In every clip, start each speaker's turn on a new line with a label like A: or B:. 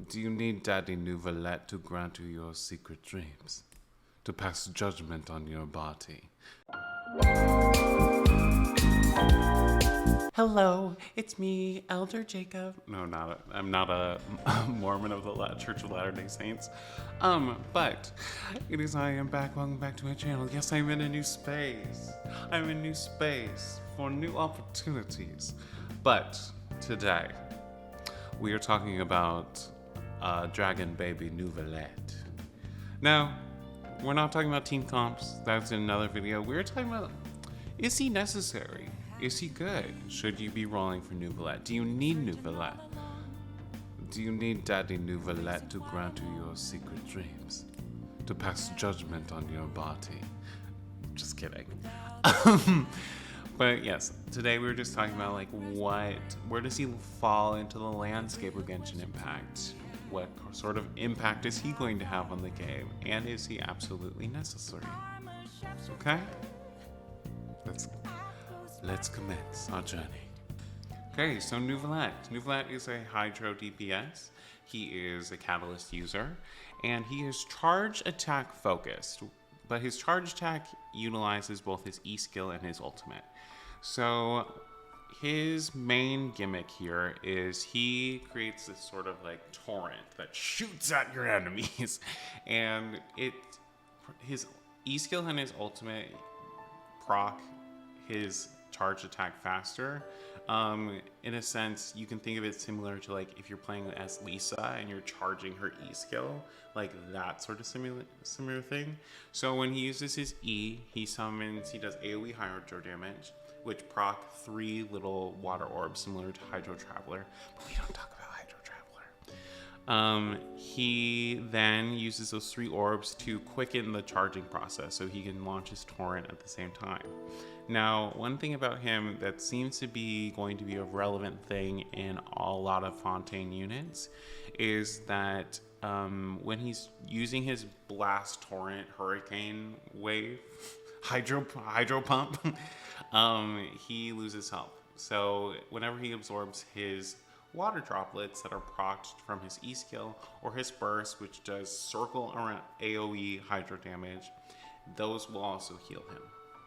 A: Do you need Daddy Neuvillette to grant you your secret dreams? To pass judgment on your body? Hello, it's me, Elder Jacob. No, I'm not a Mormon of the Church of Latter-day Saints. But it is I am back. Welcome back to my channel. Yes, I'm in a new space. I'm in a new space for new opportunities. But today, we are talking about Dragon Baby Neuvillette. Now, we're not talking about teen comps. That's in another video. We're talking about, is he necessary? Is he good? Should you be rolling for Neuvillette? Do you need Neuvillette? Do you need Daddy Neuvillette to grant you your secret dreams? To pass judgment on your body? Just kidding. But yes, today we were just talking about where does he fall into the landscape of Genshin Impact? What sort of impact is he going to have on the game? And is he absolutely necessary? Okay? Let's commence our journey. Okay, so Neuvillette. Neuvillette is a Hydro DPS. He is a Catalyst user, and he is charge attack focused, but his charge attack utilizes both his E skill and his ultimate. So his main gimmick here is he creates this sort of like torrent that shoots at your enemies, and his E skill and his ultimate proc his charge attack faster. In a sense, you can think of it similar to like if you're playing as Lisa and you're charging her E skill, like that sort of similar thing. So when he uses his E, he does AoE hydro damage, which proc 3 little water orbs similar to Hydro Traveler, but we don't talk about Hydro Traveler. He then uses those 3 orbs to quicken the charging process so he can launch his torrent at the same time. Now, one thing about him that seems to be going to be a relevant thing in a lot of Fontaine units is that when he's using his blast torrent hurricane wave hydro pump, he loses health. So whenever he absorbs his water droplets that are procced from his E skill or his burst, which does circle around AoE hydro damage, those will also heal him.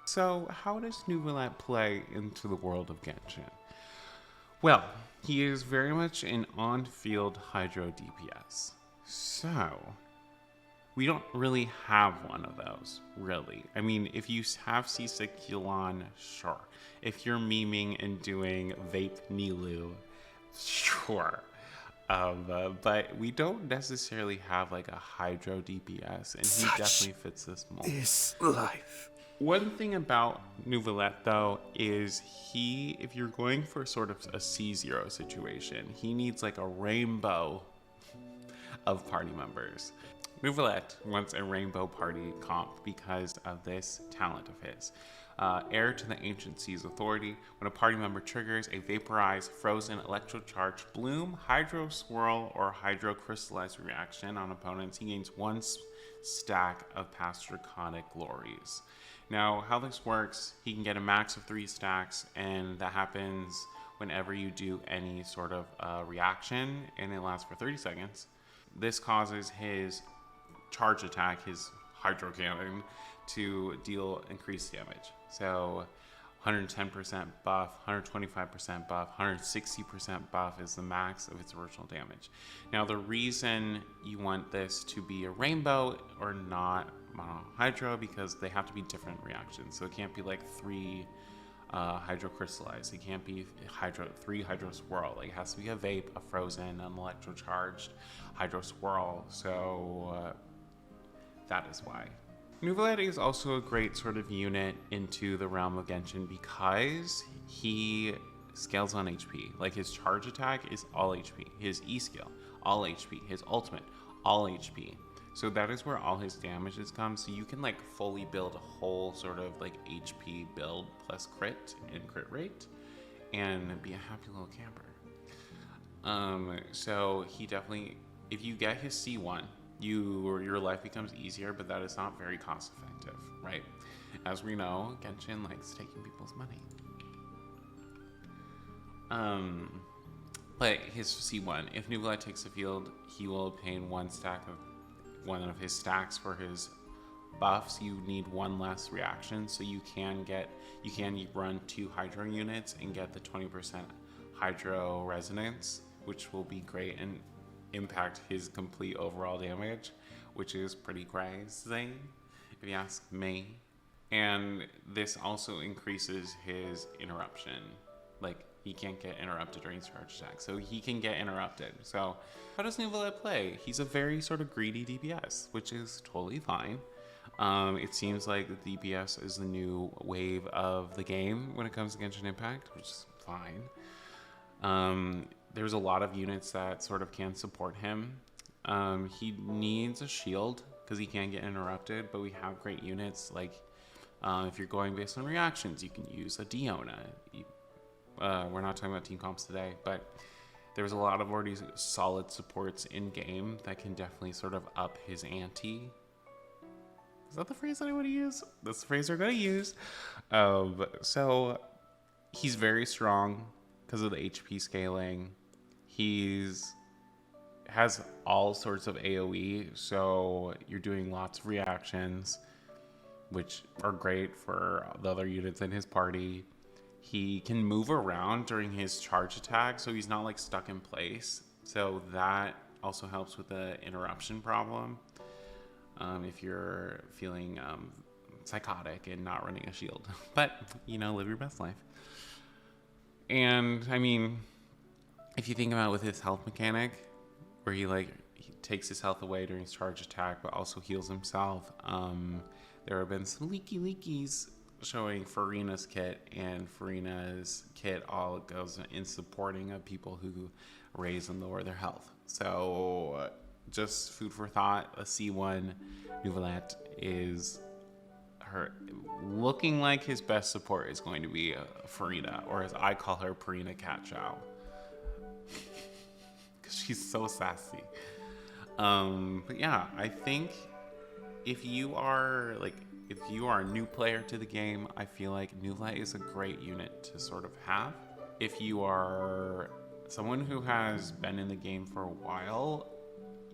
A: So how does Neuvillette play into the world of Genshin? Well, he is very much an on-field Hydro DPS. So we don't really have one of those, really. I mean, if you have Seasick Yulan, sure. If you're memeing and doing Vape Nilu, sure. But we don't necessarily have like a Hydro DPS, and he definitely fits this mold.
B: Is life.
A: One thing about Neuvillette, though, is if you're going for sort of a C0 situation, he needs like a rainbow of party members. Neuvillette wants a rainbow party comp because of this talent of his. Heir to the Ancient Sea's authority, when a party member triggers a Vaporize, Frozen, Electrocharge, Bloom, Hydro Swirl, or Hydro Crystallize reaction on opponents, he gains 1 stack of past Draconic Glories. Now, how this works, he can get a max of 3 stacks, and that happens whenever you do any sort of reaction, and it lasts for 30 seconds. This causes his charge attack, his Hydro Cannon, to deal increased damage. So 110% buff, 125% buff, 160% buff is the max of its original damage. Now, the reason you want this to be a rainbow or not mono hydro, because they have to be different reactions. So it can't be like 3 hydro crystallize. It can't be 3 hydro swirl. Like, it has to be a vape, a frozen, an electrocharged hydro swirl. So that is why. Neuvillette is also a great sort of unit into the realm of Genshin because he scales on HP. Like, his charge attack is all HP. His E skill, all HP. His ultimate, all HP. So that is where all his damages come. So you can like fully build a whole sort of like HP build plus crit and crit rate and be a happy little camper. So he definitely, if you get his C1, your life becomes easier, but that is not very cost effective, right? As we know, Genshin likes taking people's money. But his C1, if Neuvillette takes the field, he will obtain one of his stacks for his buffs. You need one less reaction, so you can run 2 Hydro units and get the 20% Hydro resonance, which will be great and impact his complete overall damage, which is pretty crazy, if you ask me. And this also increases his interruption. Like, he can't get interrupted during his charge attack, so he can get interrupted. So how does Neuvillette play? He's a very sort of greedy DPS, which is totally fine. It seems like the DPS is the new wave of the game when it comes to Genshin Impact, which is fine. There's a lot of units that sort of can support him. He needs a shield because he can't get interrupted, but we have great units. Like, if you're going based on reactions, you can use a Diona. We're not talking about team comps today, but there's a lot of already solid supports in game that can definitely sort of up his ante. Is that the phrase that I want to use? That's the phrase we're going to use. So he's very strong because of the HP scaling. Has all sorts of AoE, so you're doing lots of reactions, which are great for the other units in his party. He can move around during his charge attack, so he's not like stuck in place. So that also helps with the interruption problem. If you're feeling psychotic and not running a shield, but live your best life. And I mean, if you think about with his health mechanic, where he takes his health away during his charge attack, but also heals himself. There have been some leakies showing Farina's kit, and Farina's kit all goes in supporting of people who raise and lower their health. So just food for thought, a C1 Neuvillette is looking like his best support is going to be Farina, or as I call her, Farina Cat Chow. Because she's so sassy. But yeah, I think if you are a new player to the game, I feel like Neuvillette is a great unit to sort of have. If you are someone who has been in the game for a while,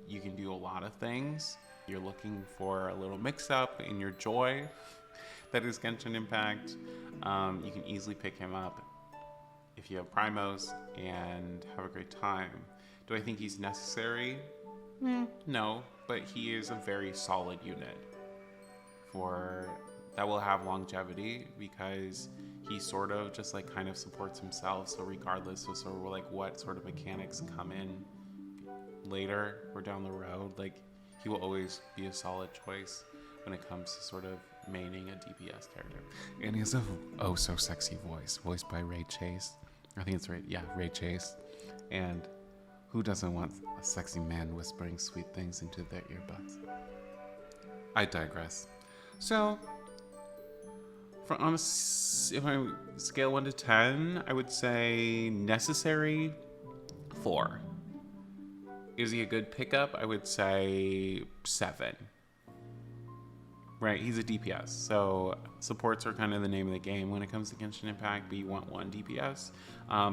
A: you can do a lot of things. You're looking for a little mix-up in your joy that is Genshin Impact. You can easily pick him up if you have Primos and have a great time. Do I think he's necessary? No, but he is a very solid unit that will have longevity, because he sort of just kind of supports himself. So regardless of sort of what sort of mechanics come in later or down the road, he will always be a solid choice when it comes to sort of maining a DPS character. And he has a so sexy voice, voiced by Ray Chase. I think it's Ray Chase. And who doesn't want a sexy man whispering sweet things into their earbuds? I digress. So, if I scale 1 to 10, I would say necessary 4. Is he a good pickup? I would say 7. Right, he's a DPS, so supports are kind of the name of the game when it comes to Genshin Impact, but you want one DPS.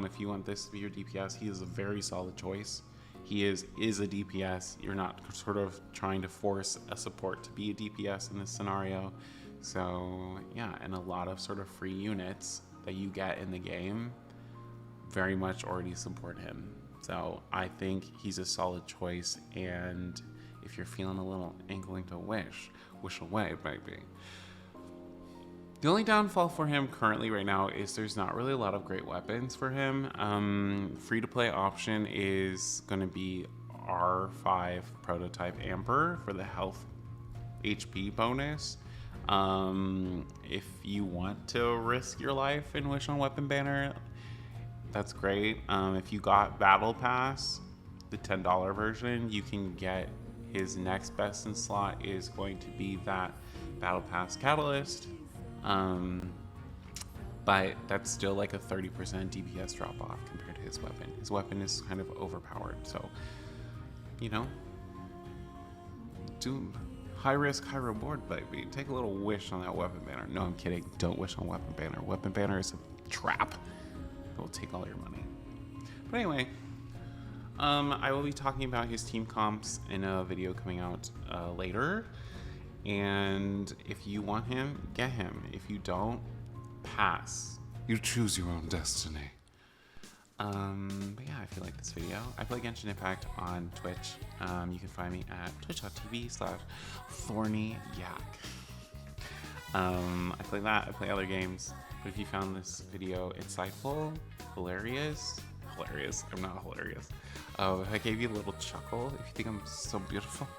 A: If you want this to be your DPS, he is a very solid choice. He is a DPS. You're not sort of trying to force a support to be a DPS in this scenario. So yeah, and a lot of sort of free units that you get in the game very much already support him. So I think he's a solid choice, and if you're feeling a little inkling to wish away, baby. The only downfall for him currently right now is there's not really a lot of great weapons for him. Free-to-play option is going to be R5 Prototype Amber for the health HP bonus. If you want to risk your life and wish on Weapon Banner, that's great. If you got Battle Pass, the $10 version, you can get his next best in slot is going to be that Battle Pass Catalyst. But that's still a 30% DPS drop off compared to his weapon. His weapon is kind of overpowered, so do high risk, high reward, baby. Take a little wish on that Weapon Banner. No, I'm kidding. Don't wish on Weapon Banner. Weapon Banner is a trap. It will take all your money. But anyway, I will be talking about his team comps in a video coming out later. And if you want him, get him. If you don't, pass. You choose your own destiny. But yeah, if you like this video, I play Genshin Impact on Twitch. You can find me at twitch.tv/thornyyak. I play that, I play other games. But if you found this video insightful, hilarious, I'm not hilarious. If I gave you a little chuckle, if you think I'm so beautiful,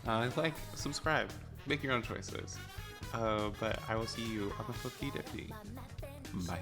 A: like, subscribe, make your own choices. But I will see you on the Flippy Dippy. Bye.